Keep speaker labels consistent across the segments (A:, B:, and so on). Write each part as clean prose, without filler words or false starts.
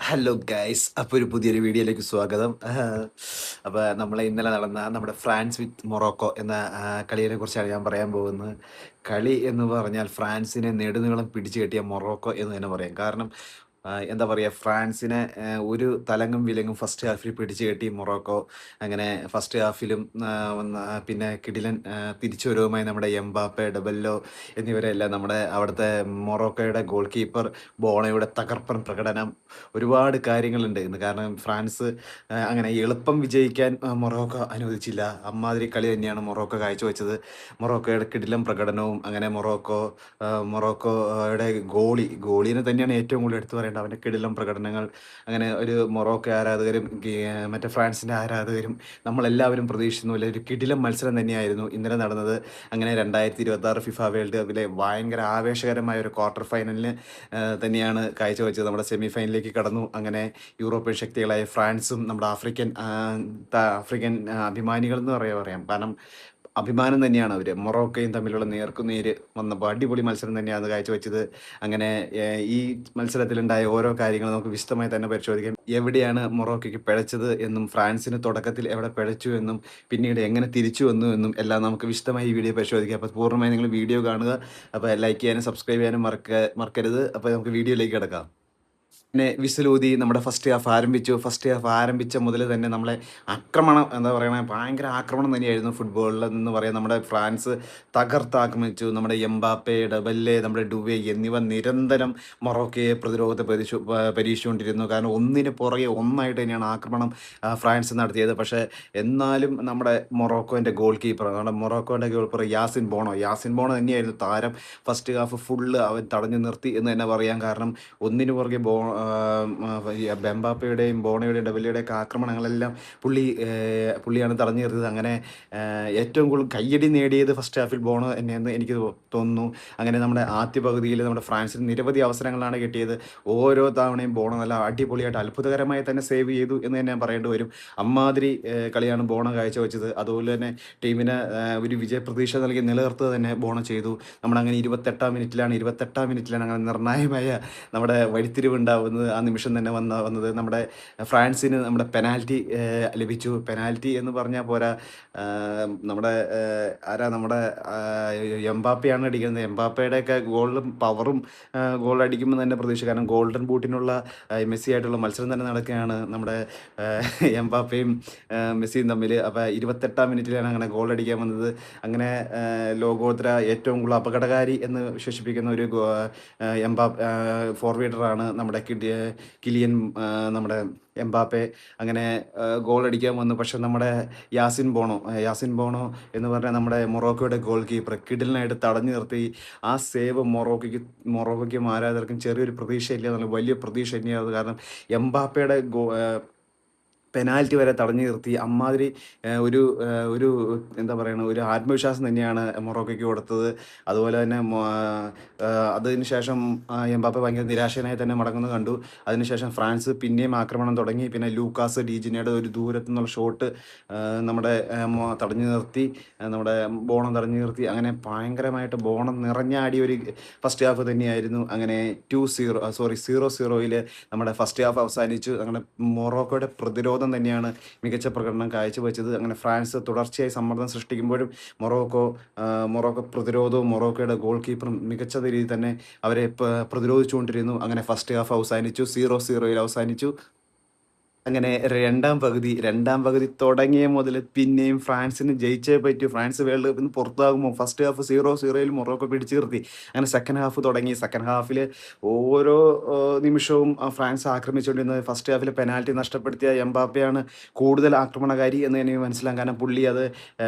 A: Hello guys, അപ്പോൾ ഒരു പുതിയൊരു വീഡിയോയിലേക്ക് സ്വാഗതം. അപ്പോൾ നമ്മളെ ഇന്നലെ നടന്ന നമ്മുടെ ഫ്രാൻസ് വിത്ത് മൊറോക്കോ എന്ന കളിയെ കുറിച്ചാണ് ഞാൻ പറയാൻ പോകുന്നത്. കളി എന്ന് പറഞ്ഞാൽ ഫ്രാൻസിനെ നെടുനീളം പിടിച്ചു കെട്ടിയ മൊറോക്കോ എന്ന് തന്നെ പറയാം. കാരണം എന്താ പറയുക, ഫ്രാൻസിനെ ഒരു തലങ്ങും വിലങ്ങും ഫസ്റ്റ് ഹാഫിൽ പിടിച്ചു കെട്ടി മൊറോക്കോ. അങ്ങനെ ഫസ്റ്റ് ഹാഫിലും പിന്നെ കിടിലൻ തിരിച്ചുവരവുമായി നമ്മുടെ എംബാപ്പെ, ഡബല്ലോ എന്നിവരെല്ലാം നമ്മുടെ അവിടുത്തെ മൊറോക്കോയുടെ ഗോൾ കീപ്പർ ബോണയുടെ തകർപ്പൻ പ്രകടനം. ഒരുപാട് കാര്യങ്ങളുണ്ട് ഇന്ന്. കാരണം ഫ്രാൻസ് അങ്ങനെ എളുപ്പം വിജയിക്കാൻ മൊറോക്കോ അനുവദിച്ചില്ല. അമ്മാതിരി കളി തന്നെയാണ് മൊറോക്കോ കാഴ്ചവെച്ചത്. മൊറോക്കോയുടെ കിടിലം പ്രകടനവും അങ്ങനെ മൊറോക്കോയുടെ ഗോളിനെ തന്നെയാണ് ഏറ്റവും കൂടുതൽ എടുത്തു പറയേണ്ടത്. അവൻ്റെ കിടിലം പ്രകടനങ്ങൾ. അങ്ങനെ ഒരു മൊറോക്കോ ആരാധകരും മറ്റേ ഫ്രാൻസിൻ്റെ ആരാധകരും നമ്മളെല്ലാവരും പ്രതീക്ഷിക്കുന്ന ഒരു കിടിലം മത്സരം തന്നെയായിരുന്നു ഇന്നലെ നടന്നത്. അങ്ങനെ 2026 ഫിഫ വേൾഡ് കപ്പിലെ ഭയങ്കര ആവേശകരമായ ഒരു ക്വാർട്ടർ ഫൈനലിന് തന്നെയാണ് കാഴ്ചവെച്ചത്. നമ്മുടെ സെമി ഫൈനലിലേക്ക് കടന്നു. അങ്ങനെ യൂറോപ്യൻ ശക്തികളായ ഫ്രാൻസും നമ്മുടെ ആഫ്രിക്കൻ അഭിമാനികൾ എന്ന് പറയാം. കാരണം അഭിമാനം തന്നെയാണ് അവർ. മൊറോക്കോയും തമ്മിലുള്ള നേർക്കുനേര് വന്നപ്പോൾ അടിപൊളി മത്സരം തന്നെയാണ് കാഴ്ചവെച്ചത്. അങ്ങനെ ഈ മത്സരത്തിലുണ്ടായ ഓരോ കാര്യങ്ങൾ നമുക്ക് വിശദമായി തന്നെ പരിശോധിക്കാം. എവിടെയാണ് മൊറോക്കോയ്ക്ക് പിഴച്ചത് എന്നും ഫ്രാൻസിന് തുടക്കത്തിൽ എവിടെ പിഴച്ചു എന്നും പിന്നീട് എങ്ങനെ തിരിച്ചു വന്നു എന്നും എല്ലാം നമുക്ക് വിശദമായി ഈ വീഡിയോ പരിശോധിക്കാം. അപ്പോൾ പൂർണ്ണമായി നിങ്ങൾ വീഡിയോ കാണുക. അപ്പോൾ ലൈക്ക് ചെയ്യാനും സബ്സ്ക്രൈബ് ചെയ്യാനും മറക്കരുത്. അപ്പോൾ നമുക്ക് വീഡിയോയിലേക്ക് കിടക്കാം. പിന്നെ വിസിലൂതി നമ്മുടെ ഫസ്റ്റ് ഹാഫ് ആരംഭിച്ചു. ഫസ്റ്റ് ഹാഫ് ആരംഭിച്ച മുതൽ തന്നെ നമ്മളെ ആക്രമണം, എന്താ പറയുക, ഭയങ്കര ആക്രമണം തന്നെയായിരുന്നു ഫുട്ബോളിൽ എന്ന് പറയാം. നമ്മുടെ ഫ്രാൻസ് ആക്രമിച്ചു. നമ്മുടെ എംബാപ്പെ, ഡബല്ലെ, നമ്മുടെ ഡുവെ എന്നിവ നിരന്തരം മൊറോക്കയെ പരീക്ഷിച്ചുകൊണ്ടിരുന്നു. കാരണം ഒന്നിന് പുറകെ ഒന്നായിട്ട് തന്നെയാണ് ആക്രമണം ഫ്രാൻസ് നടത്തിയത്. പക്ഷേ എന്നാലും നമ്മുടെ മൊറോക്കോൻ്റെ ഗോൾ കീപ്പർ യാസിൻ ബോണോ തന്നെയായിരുന്നു താരം. ഫസ്റ്റ് ഹാഫ് ഫുള്ള് അവൻ തടഞ്ഞു നിർത്തി എന്ന് തന്നെ പറയാം. കാരണം ഒന്നിനു പുറകെ എംബാപ്പയുടെയും ബോണയുടെയും ഡബല്യുടെയൊക്കെ ആക്രമണങ്ങളെല്ലാം പുള്ളിയാണ് തടഞ്ഞു നിർത്തിയത്. അങ്ങനെ ഏറ്റവും കൂടുതൽ കയ്യടി നേടിയത് ഫസ്റ്റ് ഹാഫിൽ ബോണോ തന്നെയെന്ന് എനിക്ക് തോന്നുന്നു. അങ്ങനെ നമ്മുടെ ആദ്യ പകുതിയിൽ നമ്മുടെ ഫ്രാൻസിന് നിരവധി അവസരങ്ങളാണ് കിട്ടിയത്. ഓരോ തവണയും ബോണോ നല്ല അടിപൊളിയായിട്ട് അത്ഭുതകരമായി തന്നെ സേവ് ചെയ്തു എന്ന് തന്നെ ഞാൻ പറയേണ്ടി വരും. അമ്മാതിരി കളിയാണ് ബോണോ കാഴ്ചവെച്ചത്. അതുപോലെ തന്നെ ടീമിന് ഒരു വിജയപ്രതീക്ഷ നൽകി നിലനിർത്തുക തന്നെ ബോണോ ചെയ്തു. നമ്മളങ്ങനെ 28ാം മിനിറ്റിലാണ് അങ്ങനെ നിർണായകമായ നമ്മുടെ വഴിത്തിരിവുണ്ടാവുന്നത്. ആ നിമിഷം തന്നെ വന്നത് നമ്മുടെ ഫ്രാൻസിന് നമ്മുടെ പെനാൽറ്റി ലഭിച്ചു. പെനാൽറ്റി എന്ന് പറഞ്ഞാൽ പോരാ, നമ്മുടെ നമ്മുടെ എംബാപ്പയാണ് അടിക്കുന്നത്. എംബാപ്പയുടെയൊക്കെ ഗോളും പവറും ഗോൾ അടിക്കുമ്പോൾ തന്നെ പ്രതീക്ഷ. കാരണം ഗോൾഡൻ ബൂട്ടിനുള്ള മെസ്സി ആയിട്ടുള്ള മത്സരം തന്നെ നടക്കുകയാണ് നമ്മുടെ എംബാപ്പയും മെസ്സിയും തമ്മിൽ. അപ്പോൾ 28ാം മിനിറ്റിലാണ് അങ്ങനെ ഗോൾ അടിക്കാൻ വന്നത്. അങ്ങനെ ലോകോത്തര ഏറ്റവും കൂടുതൽ അപകടകാരി എന്ന് വിശേഷിപ്പിക്കുന്ന ഒരു ഫോർവേഡറാണ് നമ്മുടെ കിലിയൻ നമ്മുടെ എംബാപ്പെ. അങ്ങനെ ഗോൾ അടിക്കാൻ വന്നു. പക്ഷെ നമ്മുടെ യാസിൻ ബോണോ എന്ന് പറഞ്ഞാൽ നമ്മുടെ മൊറോക്കോയുടെ ഗോൾ കീപ്പർ കിടിലിനായിട്ട് തടഞ്ഞു നിർത്തി. ആ സേവ് മൊറോക്കോയ്ക്കും ആരാധകർക്കും ചെറിയൊരു പ്രതീക്ഷയില്ല എന്നുള്ള വലിയ പ്രതീക്ഷ തന്നെയാണ്. കാരണം എംബാപ്പയുടെ പെനാൽറ്റി വരെ തടഞ്ഞു നിർത്തി. അമ്മാതിരി ഒരു ഒരു എന്താ പറയുക, ഒരു ആത്മവിശ്വാസം തന്നെയാണ് മൊറോക്കോയ്ക്ക് കൊടുത്തത്. അതുപോലെ തന്നെ അതിന് ശേഷം എംബാപ്പെ ഭയങ്കര നിരാശനായി തന്നെ മടങ്ങുന്നത് കണ്ടു. അതിനുശേഷം ഫ്രാൻസ് പിന്നെയും ആക്രമണം തുടങ്ങി. പിന്നെ ലൂക്കാസ് ഡീജിനയുടെ ഒരു ദൂരത്തു നിന്നുള്ള ഷോട്ട് നമ്മുടെ തടഞ്ഞു നിർത്തി. നമ്മുടെ ബോണം തടഞ്ഞു നിർത്തി. അങ്ങനെ ഭയങ്കരമായിട്ട് ബോണം നിറഞ്ഞാടിയ ഒരു ഫസ്റ്റ് ഹാഫ് തന്നെയായിരുന്നു. അങ്ങനെ 0-0 നമ്മുടെ ഫസ്റ്റ് ഹാഫ് അവസാനിച്ചു. അങ്ങനെ മൊറോക്കോയുടെ പ്രതിരോധം തന്നെയാണ് മികച്ച പ്രകടനം കാഴ്ചവെച്ചത്. അങ്ങനെ ഫ്രാൻസ് തുടർച്ചയായി സമ്മർദ്ദം സൃഷ്ടിക്കുമ്പോഴും മൊറോക്കോ പ്രതിരോധവും മൊറോക്കോയുടെ ഗോൾ കീപ്പറും മികച്ച രീതിയിൽ തന്നെ അവരെ പ്രതിരോധിച്ചുകൊണ്ടിരുന്നു. അങ്ങനെ ഫസ്റ്റ് ഹാഫ് അവസാനിച്ചു. 0-0 അവസാനിച്ചു. അങ്ങനെ രണ്ടാം പകുതി തുടങ്ങിയ മുതൽ പിന്നെയും ഫ്രാൻസിന് ജയിച്ചേ പറ്റൂ. ഫ്രാൻസ് വേൾഡ് കപ്പിൽ നിന്ന് പുറത്താകുമ്പോൾ ഫസ്റ്റ് ഹാഫ് 0-0 മൊറോക്കോ പിടിച്ചു നിർത്തി. അങ്ങനെ സെക്കൻഡ് ഹാഫ് തുടങ്ങി. സെക്കൻഡ് ഹാഫിൽ ഓരോ നിമിഷവും ഫ്രാൻസ് ആക്രമിച്ചുകൊണ്ടിരുന്നത്. ഫസ്റ്റ് ഹാഫിൽ പെനാൽറ്റി നഷ്ടപ്പെടുത്തിയ എംബാപ്പയാണ് കൂടുതൽ ആക്രമണകാരി എന്ന് എനിക്ക് മനസ്സിലാകും. കാരണം പുള്ളി അത്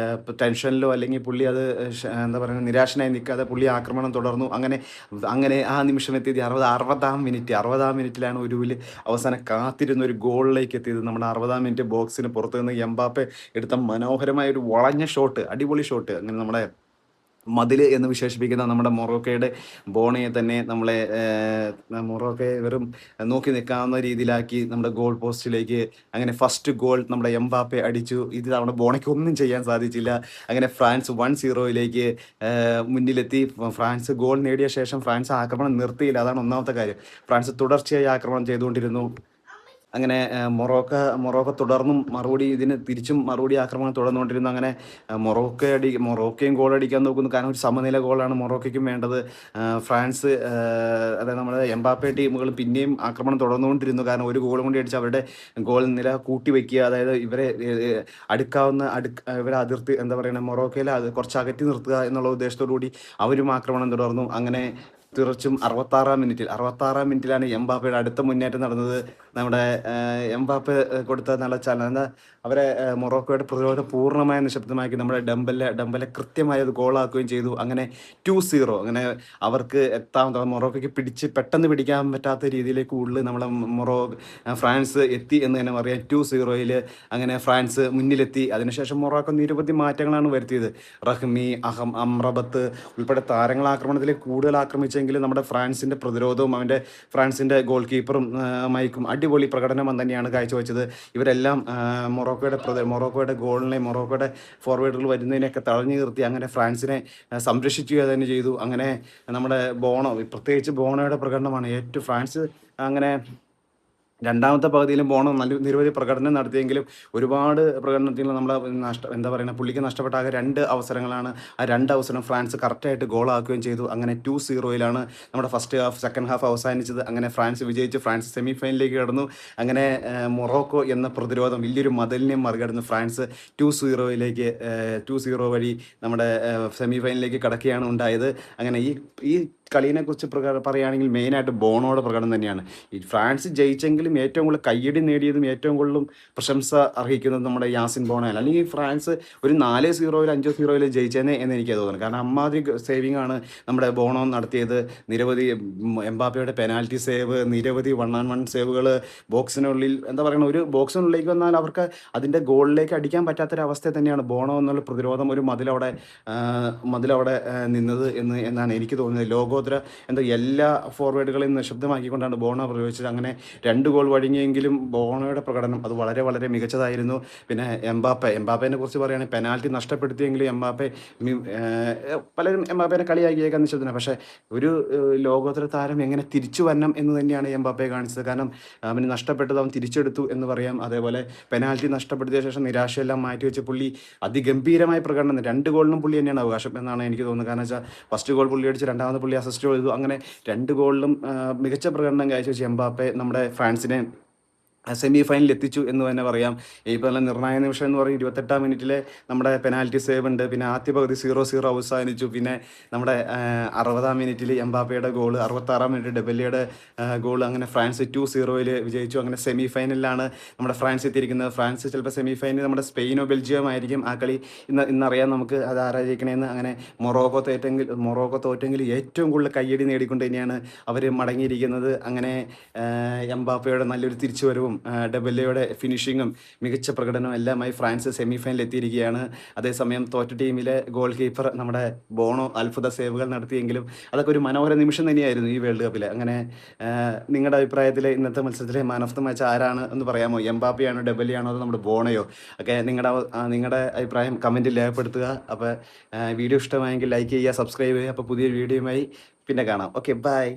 A: ടെൻഷനിലോ അല്ലെങ്കിൽ പുള്ളി അത് എന്താ പറയുക, നിരാശനായി നിൽക്കാതെ പുള്ളി ആക്രമണം തുടർന്നു. അങ്ങനെ ആ നിമിഷം എത്തിയത് 60ാം മിനിറ്റിലാണ് ഒരുവിൽ അവസാനം കാത്തിരുന്ന ഒരു ഗോളിലേക്ക് എത്തിയത്. നമ്മുടെ 60ാം മിനിറ്റ് ബോക്സിന് പുറത്തു നിന്ന് എംബാപ്പെ എടുത്ത മനോഹരമായ ഒരു വളഞ്ഞ ഷോട്ട്, അടിപൊളി ഷോട്ട്. അങ്ങനെ നമ്മുടെ മതിൽ എന്ന് വിശേഷിപ്പിക്കുന്ന നമ്മുടെ മൊറോക്കോയുടെ ബോണയെ തന്നെ മൊറോക്കയെ വെറും നോക്കി നിൽക്കാവുന്ന രീതിയിലാക്കി നമ്മുടെ ഗോൾ പോസ്റ്റിലേക്ക്. അങ്ങനെ ഫസ്റ്റ് ഗോൾ നമ്മുടെ എംബാപ്പെ അടിച്ചു. ഇത് നമ്മുടെ ബോണയ്ക്ക് ഒന്നും ചെയ്യാൻ സാധിച്ചില്ല. അങ്ങനെ ഫ്രാൻസ് 1-0 മുന്നിലെത്തി. ഫ്രാൻസ് ഗോൾ നേടിയ ശേഷം ഫ്രാൻസ് ആക്രമണം നിർത്തിയില്ല. അതാണ് ഒന്നാമത്തെ കാര്യം. ഫ്രാൻസ് തുടർച്ചയായി ആക്രമണം ചെയ്തുകൊണ്ടിരുന്നു. അങ്ങനെ മൊറോക്ക തുടർന്നും ഇതിന് തിരിച്ചും മറുപടി ആക്രമണം തുടർന്നുകൊണ്ടിരുന്നു. അങ്ങനെ മൊറോക്കയും ഗോൾ അടിക്കാൻ നോക്കുന്നു. കാരണം ഒരു സമനില ഗോളാണ് മൊറോക്കയ്ക്കും വേണ്ടത്. ഫ്രാൻസ് അതായത് നമ്മുടെ എംബാപ്പെ ടീമുകൾ പിന്നെയും ആക്രമണം തുടർന്നുകൊണ്ടിരുന്നു. കാരണം ഒരു ഗോളും കൂടി അടിച്ച് അവരുടെ ഗോൾ നില കൂട്ടി വയ്ക്കുക, അതായത് ഇവരെ അതിർത്തി എന്താ പറയുക, മൊറോക്കയിലെ അത് കുറച്ച് അകറ്റി നിർത്തുക എന്നുള്ള ഉദ്ദേശത്തോടു കൂടി അവരും ആക്രമണം തുടർന്നു. അങ്ങനെ തികച്ചും 66-ാം മിനിറ്റിലാണ് എംബാപ്പയുടെ അടുത്ത മുന്നേറ്റം നടന്നത്. നമ്മുടെ എംബാപ്പെ കൊടുത്ത നല്ല എന്താ അവരെ മൊറോക്കോയുടെ പ്രതിരോധം പൂർണ്ണമായ നിശബ്ദമാക്കി നമ്മുടെ ഡംബലെ കൃത്യമായി അത് ഗോളാക്കുകയും ചെയ്തു. അങ്ങനെ 2-0. അങ്ങനെ അവർക്ക് മൊറോക്കോയ്ക്ക് പെട്ടെന്ന് പിടിക്കാൻ പറ്റാത്ത രീതിയിലേക്ക് നമ്മുടെ ഫ്രാൻസ് എത്തി എന്ന് തന്നെ പറയാം. 2-0 അങ്ങനെ ഫ്രാൻസ് മുന്നിലെത്തി. അതിനുശേഷം മൊറോക്കോ നിരവധി മാറ്റങ്ങളാണ് വരുത്തിയത്. റഹ്മി, അംറബത്ത് ഉൾപ്പെടെ താരങ്ങൾ ആക്രമണത്തിലേക്ക് കൂടുതൽ ആക്രമിച്ചെങ്കിലും നമ്മുടെ ഫ്രാൻസിൻ്റെ പ്രതിരോധവും ഫ്രാൻസിൻ്റെ ഗോൾ കീപ്പറും മൈക്കും അടിപൊളി പ്രകടനം തന്നെയാണ് കാഴ്ചവെച്ചത്. ഇവരെല്ലാം മൊറോക്കോയുടെ ഗോളിനെ, മൊറോക്കോയുടെ ഫോർവേഡുകൾ വരുന്നതിനെയൊക്കെ തടഞ്ഞു നിർത്തി അങ്ങനെ ഫ്രാൻസിനെ സംരക്ഷിക്കുക തന്നെ ചെയ്തു. അങ്ങനെ നമ്മുടെ പ്രത്യേകിച്ച് ബോണോയുടെ പ്രകടനമാണ് ഫ്രാൻസ് അങ്ങനെ രണ്ടാമത്തെ പകുതിയിലും നിരവധി പ്രകടനം നടത്തിയെങ്കിലും ഒരുപാട് പ്രകടനത്തിൽ എന്താ പറയുക, പുള്ളിക്ക് നഷ്ടപ്പെട്ട ആകെ 2 അവസരങ്ങളാണ്. ആ 2 അവസരം ഫ്രാൻസ് കറക്റ്റായിട്ട് ഗോളാക്കുകയും ചെയ്തു. അങ്ങനെ 2-0 നമ്മുടെ ഫസ്റ്റ് ഹാഫ്, സെക്കൻഡ് ഹാഫ് അവസാനിച്ചത്. അങ്ങനെ ഫ്രാൻസ് വിജയിച്ച് ഫ്രാൻസ് സെമി ഫൈനലിലേക്ക് കടന്നു. അങ്ങനെ മൊറോക്കോ എന്ന പ്രതിരോധം വലിയൊരു മതിലിനെ മറികടന്ന് ഫ്രാൻസ് 2-0 വഴി നമ്മുടെ സെമി ഫൈനലിലേക്ക് കടക്കുകയാണ് ഉണ്ടായത്. അങ്ങനെ ഈ കളിയെക്കുറിച്ച് പറയുകയാണെങ്കിൽ മെയിനായിട്ട് ബോണോയുടെ പ്രകടനം തന്നെയാണ്. ഈ ഫ്രാൻസ് ജയിച്ചെങ്കിലും ഏറ്റവും കൂടുതൽ കയ്യടി നേടിയതും ഏറ്റവും കൂടുതലും പ്രശംസ അർഹിക്കുന്നതും നമ്മുടെ യാസിൻ ബോണോയാണ്. അല്ലെങ്കിൽ ഫ്രാൻസ് ഒരു 4-0 5-0 ജയിച്ചേനെ എന്ന് എനിക്ക് തോന്നുന്നു. കാരണം അമ്മാതിരി സേവിങ് ആണ് നമ്മുടെ ബോണോ നടത്തിയത്. നിരവധി എംബാപ്പയുടെ പെനാൽറ്റി സേവ്, നിരവധി 1-on-1 സേവുകൾ, ബോക്സിനുള്ളിൽ എന്താ പറയുക, ഒരു ബോക്സിനുള്ളിലേക്ക് വന്നാൽ അവർക്ക് അതിൻ്റെ ഗോളിലേക്ക് അടിക്കാൻ പറ്റാത്തൊരവസ്ഥ തന്നെയാണ് ബോണോ എന്നുള്ള പ്രതിരോധം ഒരു മതിലവിടെ നിന്നത് എന്നാണ് എനിക്ക് തോന്നുന്നത്. ലോകോത്തര എല്ലാ ഫോർവേഡുകളെയും നിശബ്ദമാക്കിക്കൊണ്ടാണ് ബോണോ പ്രയോഗിച്ചത്. അങ്ങനെ 2 ഗോൾ വഴങ്ങിയെങ്കിലും ബോണോയുടെ പ്രകടനം അത് വളരെ വളരെ മികച്ചതായിരുന്നു. പിന്നെ എംബാപ്പേനെ കുറിച്ച് പറയുകയാണെങ്കിൽ പെനാൽറ്റി നഷ്ടപ്പെടുത്തിയെങ്കിലും പലരും എംബാപ്പേനെ കളിയാക്കിയേക്കാൻ നിശബ്ദന. പക്ഷേ ഒരു ലോകോത്തര താരം എങ്ങനെ തിരിച്ചു വരണം എന്ന് തന്നെയാണ് എംബാപ്പെ കാണിച്ചത്. കാരണം അവന് നഷ്ടപ്പെട്ടത് അവൻ തിരിച്ചെടുത്തു എന്ന് പറയാം. അതേപോലെ പെനാൽറ്റി നഷ്ടപ്പെടുത്തിയ ശേഷം നിരാശയെല്ലാം മാറ്റിവെച്ച് പുള്ളി അതിഗംഭീരമായ പ്രകടനം, 2 ഗോളിനും പുള്ളി തന്നെയാണ് അവകാശം എന്നാണ് എനിക്ക് തോന്നുന്നത്. കാരണം വെച്ചാൽ ഫസ്റ്റ് ഗോൾ പുള്ളി അടിച്ച്, രണ്ടാമത് പുള്ളി അസിസ്റ്റ് ചെയ്തു. അങ്ങനെ 2 ഗോളിലും മികച്ച പ്രകടനം കാഴ്ചവെച്ച് എംബാപ്പെ നമ്മുടെ ഫ്രാൻസിനെ സെമി ഫൈനലിൽ എത്തിച്ചു എന്ന് തന്നെ പറയാം. ഇപ്പോൾ നല്ല നിർണായക നിമിഷം എന്ന് പറയും 28-ാം മിനിറ്റിലെ നമ്മുടെ പെനാൽറ്റി സേവ് ഉണ്ട്. പിന്നെ ആദ്യ പകുതി 0-0 അവസാനിച്ചു. പിന്നെ നമ്മുടെ 60-ാം മിനിറ്റിൽ എംബാപ്പയുടെ ഗോൾ, 66-ാം മിനിറ്റ് ഡെബല്ലിയുടെ ഗോൾ. അങ്ങനെ ഫ്രാൻസ് 2-0 വിജയിച്ചു. അങ്ങനെ സെമി ഫൈനലിലാണ് നമ്മുടെ ഫ്രാൻസ് എത്തിയിരിക്കുന്നത്. ഫ്രാൻസ് ചിലപ്പോൾ സെമി ഫൈനൽ നമ്മുടെ സ്പെയിനോ ബെൽജിയം ആയിരിക്കും. ആ കളി ഇന്നറിയാം നമുക്ക് അത് ആരാധിക്കണമെന്ന്. അങ്ങനെ മൊറോക്കോ തോറ്റെങ്കിൽ ഏറ്റവും കൂടുതൽ കയ്യടി നേടിക്കൊണ്ട് തന്നെയാണ് അവർ മടങ്ങിയിരിക്കുന്നത്. അങ്ങനെ എംബാപ്പയുടെ നല്ലൊരു തിരിച്ചുവരവും ഡെബല്ലയുടെ ഫിനിഷിങ്ങും മികച്ച പ്രകടനവും എല്ലാമായി ഫ്രാൻസ് സെമി ഫൈനലിൽ എത്തിയിരിക്കുകയാണ്. അതേസമയം തോറ്റ ടീമിലെ ഗോൾ കീപ്പർ നമ്മുടെ ബോണോ അത്ഭുത സേവുകൾ നടത്തിയെങ്കിലും അതൊക്കെ ഒരു മനോഹര നിമിഷം തന്നെയായിരുന്നു ഈ വേൾഡ് കപ്പിൽ. അങ്ങനെ നിങ്ങളുടെ അഭിപ്രായത്തിൽ ഇന്നത്തെ മത്സരത്തിലെ മാൻ ഓഫ് ദ മാച്ച് ആരാണ് എന്ന് പറയാമോ? എംബാപ്പയാണോ, ഡെബല്ലിയാണോ, അതോ നമ്മുടെ ബോണയോ? ഒക്കെ നിങ്ങളുടെ അഭിപ്രായം കമൻറ്റിൽ രേഖപ്പെടുത്തുക. അപ്പോൾ വീഡിയോ ഇഷ്ടമായെങ്കിൽ ലൈക്ക് ചെയ്യുക, സബ്സ്ക്രൈബ് ചെയ്യുക. അപ്പോൾ പുതിയൊരു വീഡിയോയുമായി പിന്നെ കാണാം. Okay, by.